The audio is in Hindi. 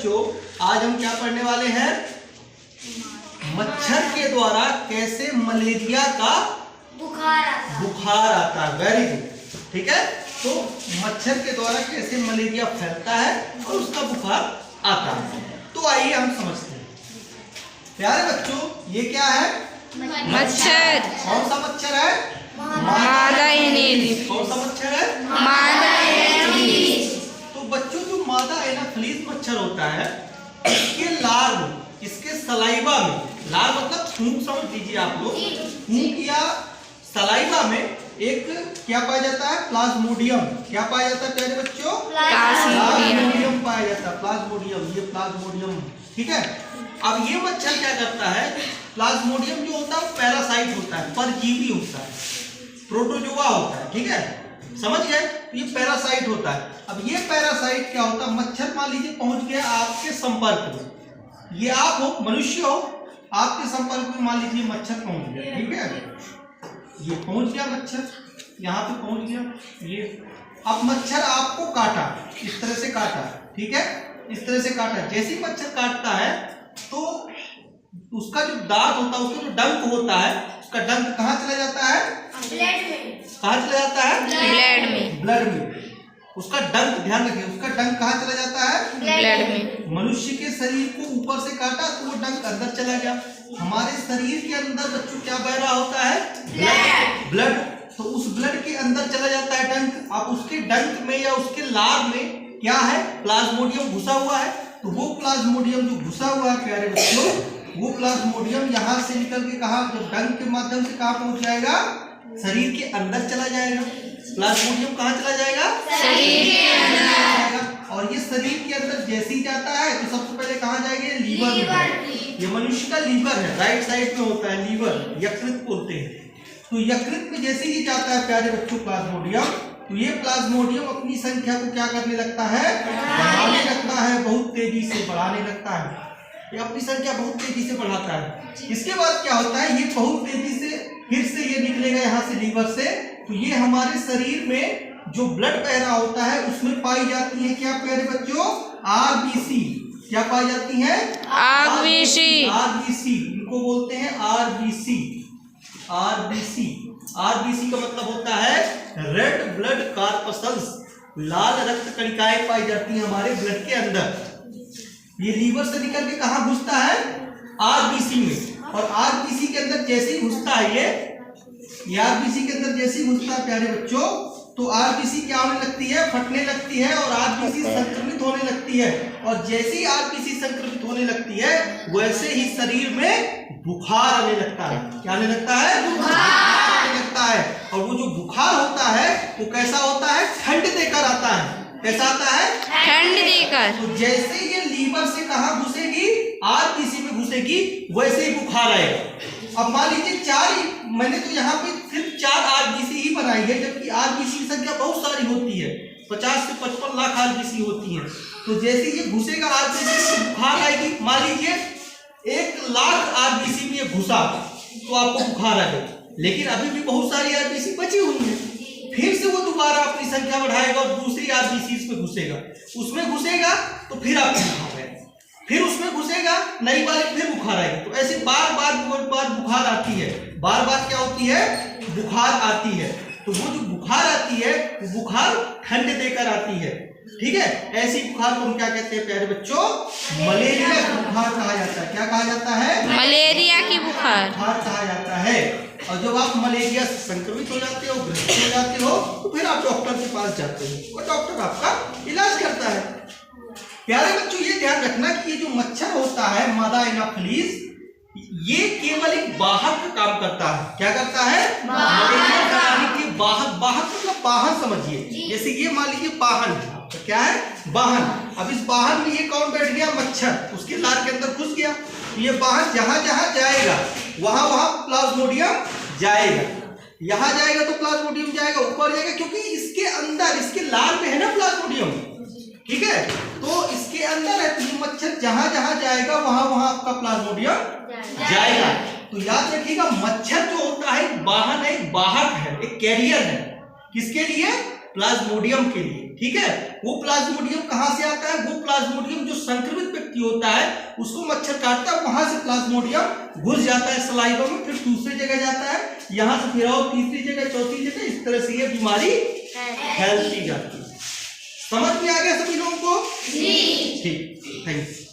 बच्चों, आज हम क्या पढ़ने वाले हैं? मच्छर के द्वारा कैसे मलेरिया का बुखार आता है। वेरी गुड, ठीक है। तो मच्छर के द्वारा कैसे मलेरिया फैलता है और उसका बुखार आता है। तो आइए हम समझते हैं। प्यारे बच्चों, ये क्या है? मच्छर। कौन सा मच्छर है? मादा एनोफिलीज। कौन सा मच्छर है? मादा एनोफिलीज। तो बच्चों, जो मादा एनोफिलीज मच्छर होता है, इसके लार्व, इसके सलाइवा में, लार्व मतलब थूक समझ लीजिए आप लोग, थूक या सलाइवा में एक क्या पाया जाता है? प्लाज्मोडियम। क्या पाया जाता है प्यारे बच्चों? प्लाज्मोडियम पाया जाता है। प्लाज्मोडियम, ये प्लाज्मोडियम, ठीक है। अब ये मच्छर क्या करता है? प्लाज्मोडियम जो होता है पैरासाइट होता है, परजीवी होता है, प्रोटोजोआ होता है, ठीक है, समझ गए? तो ये पैरासाइट होता है। अब ये पैरासाइट क्या होता है? मच्छर मान लीजिए पहुंच गया आपके संपर्क में, ये आप हो, मनुष्य हो, आपके संपर्क में मान लीजिए मच्छर पहुंच गया, ठीक है, ये पहुंच गया मच्छर, यहाँ पे पहुंच गया ये। अब मच्छर आपको काटा, इस तरह से काटा, ठीक है, इस तरह से काटा। जैसे ही मच्छर काटता है तो उसका जो दांत होता है, उसका जो डंक होता है, उसका डंक कहाँ चला जाता है? ब्लड में। कहाँ चला जाता है? ब्लड में। ब्लड में। उसका डंक, ध्यान रखिए, उसका डंक कहाँ चला जाता है? ब्लड में। मनुष्य के शरीर को ऊपर से काटा तो वो डंक अंदर चला गया। हमारे शरीर के अंदर बच्चों क्या बह रहा होता है? ब्लड। तो उस ब्लड के अंदर चला जाता है डंक। अब उसके डंक में या उसके लार में क्या है? प्लाज्मोडियम घुसा हुआ है। तो वो प्लाज्मोडियम जो घुसा हुआ है प्यारे बच्चों, वो प्लाज्मोडियम यहाँ से निकल के कहाँ, जो डंक के माध्यम से कहाँ पहुंच जाएगा? शरीर के अंदर चला जाएगा। प्लाज्मोडियम कहाँ चला जाएगा? शरीर के अंदर। और ये शरीर के अंदर जैसे ही जाता है तो सबसे पहले कहाँ जाएगा? लीवर में। ये मनुष्य का लीवर है, राइट साइड में होता है लीवर, यकृत बोलते हैं। तो यकृत में जैसे ही जाता है प्यारे बच्चों प्लाज्मोडियम, तो ये प्लाज्मोडियम अपनी संख्या को क्या करने लगता है? बढ़ाने लगता है, बहुत तेजी से बढ़ाने लगता है। ये अपनी संख्या बहुत तेजी से बढ़ाता है। इसके बाद क्या होता है? ये बहुत तेजी से फिर से ये निकलेगा यहाँ से लीवर से। तो ये हमारे शरीर में जो ब्लड बह रहा होता है उसमें पाई जाती है क्या प्यारे बच्चों? आरबीसी। क्या पाई जाती है? आरबीसी। आरबीसी, इनको बोलते हैं आरबीसी। आरबीसी, आरबीसी का मतलब होता है रेड ब्लड कॉर्पसल्स। लाल रक्त कणिकाएं पाई जाती हैं हमारे ब्लड के अंदर। ये लीवर से निकल के कहाँ घुसता है? आरबीसी में। और आरबीसी के अंदर जैसे ही घुसता है ये आरबीसी के अंदर जैसे ही घुसता है प्यारे बच्चों, तो आरबीसी क्या होने लगती है? फटने लगती है और आरबीसी संक्रमित होने लगती है। और जैसे ही आरबीसी संक्रमित होने लगती है वैसे ही शरीर में बुखार आने लगता है। क्या आने लगता है? बुखार आने लगता है। और वो जो बुखार होता है वो कैसा होता है? ठंड देकर आता है। कैसा आता है? ठंड देकर। तो जैसे ये लीवर से कहाँ घुसेगी? आरबीसी में घुसेगी, वैसे ही बुखार आएगा। अब मान लीजिए मैंने तो यहाँ पे सिर्फ 4 आरबीसी ही बनाई है, जबकि आरबीसी की संख्या बहुत सारी होती है, 50 से 55 लाख आरबीसी होती है। तो जैसे ये घुसेगा आरबीसी में बुखार आएगी। मान लीजिए 1 लाख आरबीसी में ये घुसा तो आपको बुखार आ गई, लेकिन अभी भी बहुत सारी आरबीसी बची हुई है। फिर से वो दोबारा अपनी संख्या बढ़ाएगा और दूसरी आरबीसी में घुसेगा, उसमें घुसेगा तो फिर आपको बुखार आएगा, फिर उसमें घुसेगा नई वाली, फिर बुखार आएगी। तो ऐसे बार बार बुखार आती है। बार बार क्या होती है? बुखार आती है। तो वो जो बुखार आती है वो बुखार ठंड देकर आती है, ठीक है। ऐसी बुखार को हम क्या कहते हैं प्यारे बच्चों? मलेरिया का बुखार कहा जाता है। क्या कहा जाता है? मलेरिया की बुखार कहा जाता है। और जब आप मलेरिया से संक्रमित हो जाते हो, ग्रसित हो जाते हो, तो फिर आप डॉक्टर के पास जाते हो और डॉक्टर आपका इलाज करता है। प्यारे बच्चों, ये ध्यान रखना कि ये जो मच्छर होता है मादा एनोफिलीज, ये केवल एक वाहक का काम करता है। क्या करता है? मलेरिया फैलाने के वाहक। वाहक मतलब वाहन समझिए। जैसे ये मान लीजिए वाहन, तो क्या है? वाहन। अब इस वाहन में ये कौन बैठ गया? मच्छर। उसके लार के अंदर घुस गया। ये वाहन जहां जहां जाएगा वहां वहां प्लाज्मोडियम जाएगा। यहाँ जाएगा तो प्लाज्मोडियम जाएगा, ऊपर जाएगा, क्योंकि इसके अंदर, इसके लार में है ना प्लाज्मोडियम, ठीक है। तो इसके अंदर है, तो ये मच्छर जहां जहां जाएगा वहां वहां आपका प्लाज्मोडियम जाएगा। तो याद रखिएगा, मच्छर जो होता है वाहन है, एक वाहक है, एक कैरियर है। किसके लिए? प्लाज्मोडियम के लिए, ठीक है। वो प्लाज्मोडियम कहां से आता है? वो प्लाज्मोडियम जो संक्रमित व्यक्ति होता है उसको मच्छर काटता है, वहां से प्लाज्मोडियम घुस जाता है सलाइवा में, फिर दूसरी जगह जाता है, यहाँ से फिर और तीसरी जगह, चौथी जगह, इस तरह से ये बीमारी फैलती जाती है। समझ में आ गया सभी लोगों को? ठीक, थैंक यू।